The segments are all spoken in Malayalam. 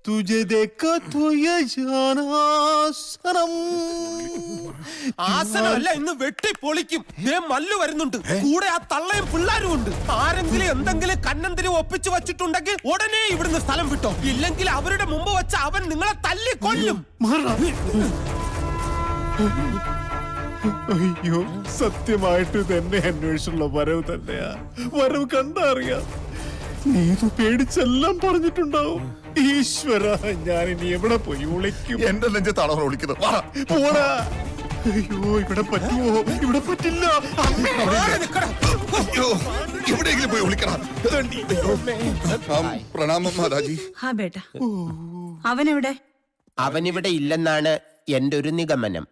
तुझे देखा तो ये जाना सनम ആസനമല്ല ഇന്ന് വെട്ടി പൊളിക്കും. മല്ലു വരുന്നുണ്ട്, കൂടെ ആ തള്ളയും പിള്ളാരും ഉണ്ട്. ആരെങ്കിലും എന്തെങ്കിലും കണ്ണന്തിരി ഒപ്പിച്ചു വച്ചിട്ടുണ്ടെങ്കിൽ ഉടനെ ഇവിടുന്ന് സ്ഥലം വിട്ടോ, ഇല്ലെങ്കിൽ അവരുടെ മുമ്പ് വെച്ച് അവൻ നിങ്ങളെ തല്ലി കൊല്ലും. അയ്യോ, സത്യമായിട്ട് തന്നെ അന്വേഷിച്ചുള്ള വരവ് തന്നെയാ. വരവ് കണ്ടറിയാം. നീതു പേടിച്ചെല്ലാം പറഞ്ഞിട്ടുണ്ടാവും. ഈശ്വര, ഞാൻ ഇനി എവിടെ പോയി വിളിക്കും? എന്റെ നെഞ്ചത്താണ് വിളിക്കുന്നത്. പോടാ. അയ്യോ, ഇവിടെ പറ്റുമോ? ഇവിടെ പറ്റില്ല. എവിടെയെങ്കിലും പോയി വിളിക്കണം. പ്രണാമം മാതാജി. ഹാ ബേട്ടാ, അവനെവിടെ? അവനിവിടെ ഇല്ലെന്നാണ് എന്റെ ഒരു നിഗമനം.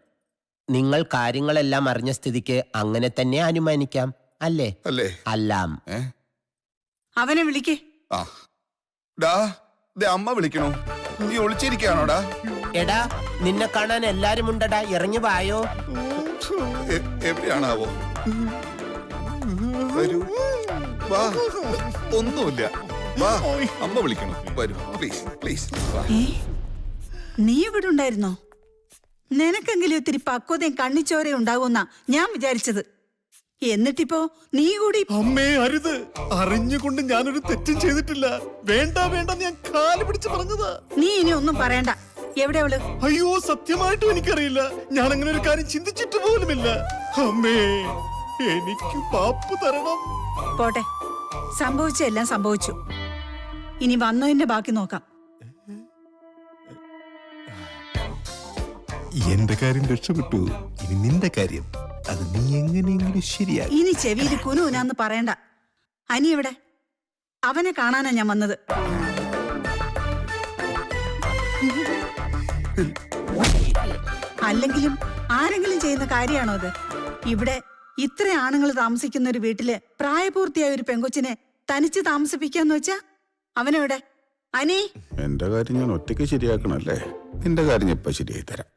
നിങ്ങൾ കാര്യങ്ങളെല്ലാം അറിഞ്ഞ സ്ഥിതിക്ക് അങ്ങനെ തന്നെ അനുമാനിക്കാം, അല്ലേ? അല്ലേ? അല്ലാം. അവനെ വിളിക്കേ. ആ ഡാ, അമ്മ വിളിക്കണോ? നീ ഒളിച്ചിരിക്കാണോടാ? എടാ, നിന്നെ കാണാൻ എല്ലാരും ഉണ്ടടാ, ഇറങ്ങി വായോ. എവിടെയാണാവോ? വരൂ, വാ. ഒന്നുമില്ല, വാ. അമ്മ വിളിക്കണോ? വരൂ, പ്ലീസ് പ്ലീസ്. നീ ഇവിടെ ഉണ്ടായിരുന്നോ? നിനക്കെങ്കിലും ഇത്തിരി പക്വതയും കണ്ണിച്ചോരയും ഉണ്ടാകുമെന്നാ ഞാൻ വിചാരിച്ചത്. എന്നിട്ടിപ്പോ നീ കൂടി. അമ്മേ, അരുത്. അറിഞ്ഞുകൊണ്ട് ഞാനൊരു തെറ്റും ചെയ്തിട്ടില്ല. വേണ്ട വേണ്ട, ഞാൻ കാല് പിടിച്ച് പറഞ്ഞതാ. നീ ഇനി ഒന്നും പറയണ്ട. എവിടെ അവള്? അയ്യോ, സത്യമായിട്ടും എനിക്കറിയില്ല. ഞാൻ അങ്ങനെ ഒരു കാര്യം ചിന്തിച്ചിട്ട് പോലുമില്ല. അമ്മേ, എനിക്ക് പാപ്പ് തരണം. പോട്ടെ, സംഭവിച്ചെല്ലാം സംഭവിച്ചു. ഇനി വന്നതിന്റെ ബാക്കി നോക്കാം. എന്റെ കാര്യം രക്ഷപ്പെട്ടു. ഇനി നിന്റെ കാര്യം, അത് നീ എങ്ങനെയെങ്കിലും ശരിയായി. ഇനി ചെവിയിൽ കുനുനാന്ന് പറയണ്ട. അനി എവിടെ? അവനെ കാണാനാ ഞാൻ വന്നത്. അല്ലെങ്കിലും ആരെങ്കിലും ചെയ്യുന്ന കാര്യമാണോ അത്? ഇവിടെ ഇത്ര ആണുങ്ങൾ താമസിക്കുന്ന ഒരു വീട്ടില് പ്രായപൂർത്തിയായ ഒരു പെങ്കൊച്ചിനെ തനിച്ച് താമസിപ്പിക്കാന്ന് വെച്ചാ അവനെവിടെ? അനി, എന്റെ കാര്യം ഞാൻ ഒറ്റയ്ക്ക് ശരിയാക്കണല്ലേ. നിന്റെ കാര്യം ഇപ്പൊ ശരിയായി തരാം.